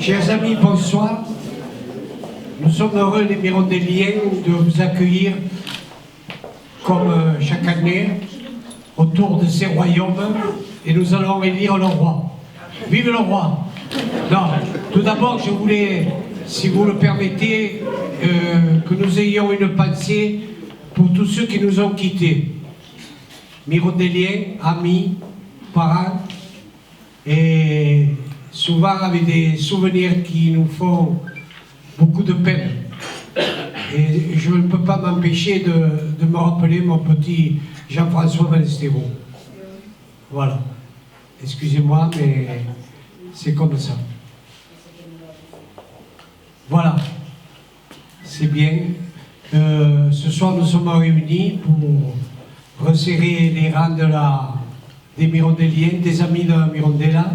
Chers amis, bonsoir. Nous sommes heureux, les Mirondéliens, de vous accueillir comme chaque année autour de ces royaumes et nous allons élire le roi. Vive le roi! Non, tout d'abord, je voulais, si vous le permettez, que nous ayons une pensée pour tous ceux qui nous ont quittés. Mirondéliens, amis, parents, et souvent avec des souvenirs qui nous font beaucoup de peine. Et je ne peux pas m'empêcher de me rappeler mon petit Jean-François Valestéro. Voilà. Excusez-moi, mais c'est comme ça. Voilà. C'est bien. Ce soir, nous sommes réunis pour resserrer les rangs des Mirondéliens, des amis de la Mirondella.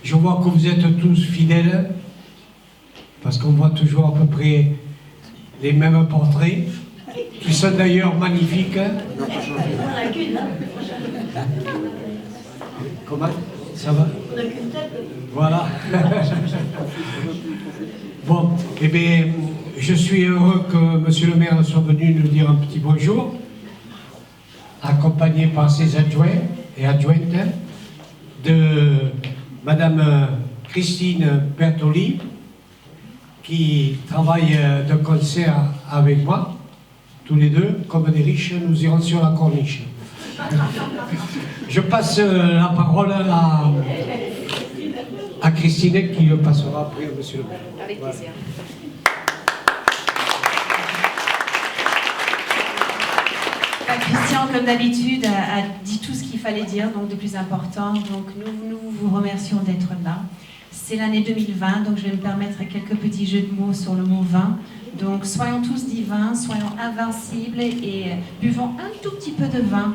Je vois que vous êtes tous fidèles, parce qu'on voit toujours à peu près les mêmes portraits, qui sont d'ailleurs magnifiques. Comment? Ça va? Voilà. Bon, eh bien, je suis heureux que Monsieur le maire soit venu nous dire un petit bonjour, accompagné par ses adjoints et adjointes, de Madame Christine Bertoli, qui travaille de concert avec moi, tous les deux, comme des riches, nous irons sur la corniche. Je passe la parole à Christine, qui le passera après à Monsieur le maire. Avec plaisir. Christian, comme d'habitude, a dit tout ce qu'il fallait dire, donc de plus important. Donc nous vous remercions d'être là. C'est l'année 2020, donc je vais me permettre quelques petits jeux de mots sur le mot vin. Donc soyons tous divins, soyons invincibles et buvons un tout petit peu de vin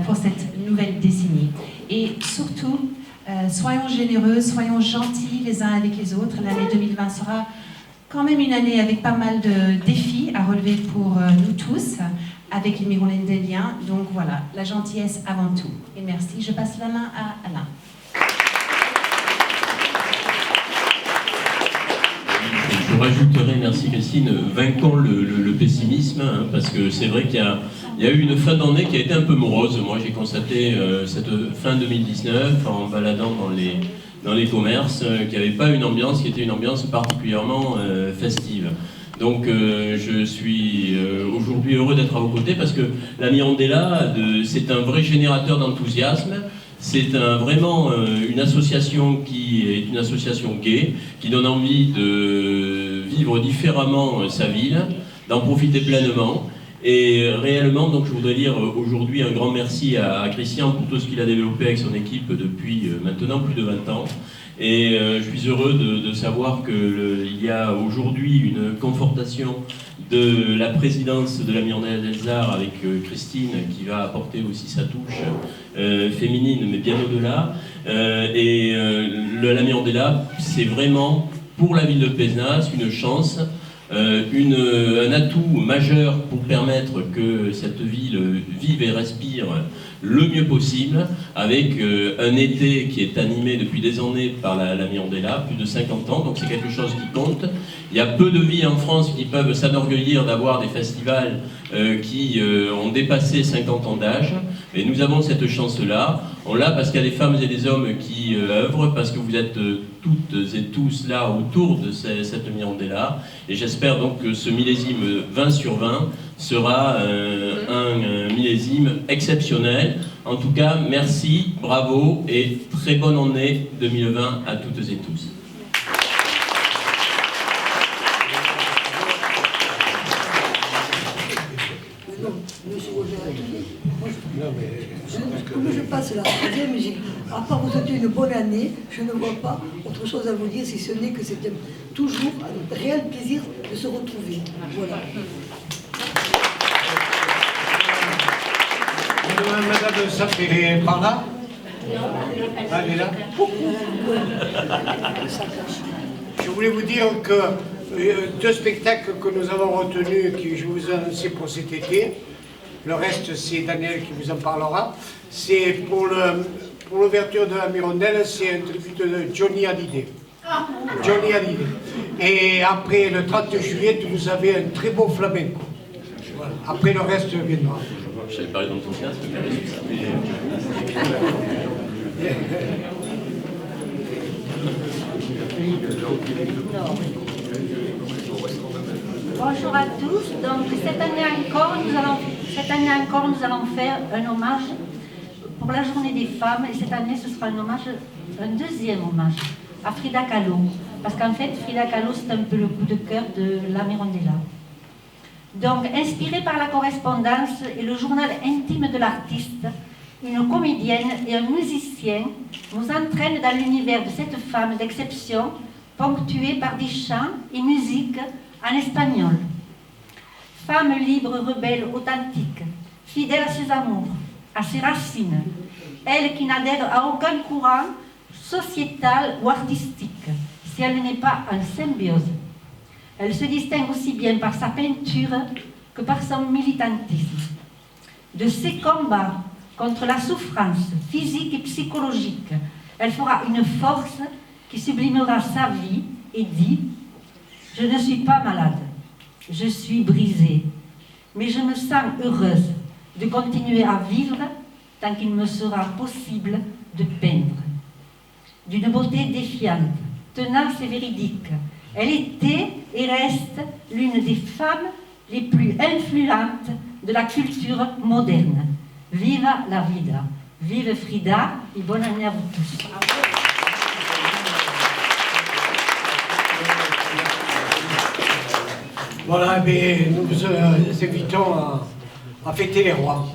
pour cette nouvelle décennie. Et surtout, soyons généreux, soyons gentils les uns avec les autres. L'année 2020 sera quand même une année avec pas mal de défis à relever pour nous tous, avec les Mirondéliens. Donc voilà, la gentillesse avant tout. Et merci. Je passe la main à Alain. Je rajouterai, merci Christine, vainquons le pessimisme, hein, parce que c'est vrai qu'il y a eu une fin d'année qui a été un peu morose. Moi j'ai constaté cette fin 2019 en baladant dans les commerces qu'il n'y avait pas une ambiance qui était une ambiance particulièrement festive. Donc je suis aujourd'hui heureux d'être à vos côtés parce que la Mirondella, c'est un vrai générateur d'enthousiasme. C'est vraiment une association qui est une association gay, qui donne envie de vivre différemment sa ville, d'en profiter pleinement. Et réellement, donc, je voudrais dire aujourd'hui un grand merci à Christian pour tout ce qu'il a développé avec son équipe depuis maintenant plus de 20 ans. Et je suis heureux de savoir qu'il y a aujourd'hui une confortation de la présidence de la Mirondella des Arts avec Christine qui va apporter aussi sa touche féminine mais bien au-delà. La Mirondella, c'est vraiment pour la ville de Pézenas une chance, un atout majeur pour permettre que cette ville vive et respire le mieux possible, avec un été qui est animé depuis des années par la Mirondella, plus de 50 ans, donc c'est quelque chose qui compte. Il y a peu de villes en France qui peuvent s'enorgueillir d'avoir des festivals qui ont dépassé 50 ans d'âge, et nous avons cette chance-là. On l'a parce qu'il y a des femmes et des hommes qui œuvrent, parce que vous êtes toutes et tous là autour de cette Mirandella. Et j'espère donc que ce millésime 20 sur 20 sera un millésime exceptionnel. En tout cas, merci, bravo et très bonne année 2020 à toutes et tous. Comme je passe la troisième, à part vous souhaiter une bonne année, je ne vois pas autre chose à vous dire si ce n'est que c'était toujours un réel plaisir de se retrouver. Voilà. Madame Sapé est par là? Elle est là. Je voulais vous dire que deux spectacles que nous avons retenus, que je vous ai annoncé pour cet été, le reste c'est Daniel qui vous en parlera, c'est pour l'ouverture de la Mirandelle, c'est un tribut de Johnny Hallyday. Johnny Hallyday. Et après le 30 juillet, vous avez un très beau flamenco. Voilà. Après le reste viendra. Je savais parler d'enthousiasme, mais Bonjour à tous. Donc cette année encore, nous allons faire un hommage pour la Journée des femmes. Et cette année, ce sera un deuxième hommage à Frida Kahlo. Parce qu'en fait, Frida Kahlo, c'est un peu le coup de cœur de la Mirandella. Donc, inspiré par la correspondance et le journal intime de l'artiste, une comédienne et un musicien nous entraînent dans l'univers de cette femme d'exception, ponctuée par des chants et musiques en espagnol. Femme libre, rebelle, authentique, fidèle à ses amours, à ses racines, elle qui n'adhère à aucun courant sociétal ou artistique, si elle n'est pas en symbiose. Elle se distingue aussi bien par sa peinture que par son militantisme. De ses combats contre la souffrance physique et psychologique, elle fera une force qui sublimera sa vie et dit « Je ne suis pas malade, je suis brisée, mais je me sens heureuse de continuer à vivre tant qu'il me sera possible de peindre. » D'une beauté défiante, tenace et véridique, elle était et reste l'une des femmes les plus influentes de la culture moderne. Viva la vida! Vive Frida et bonne année à vous tous. Voilà, mais nous vous invitons à fêter les rois.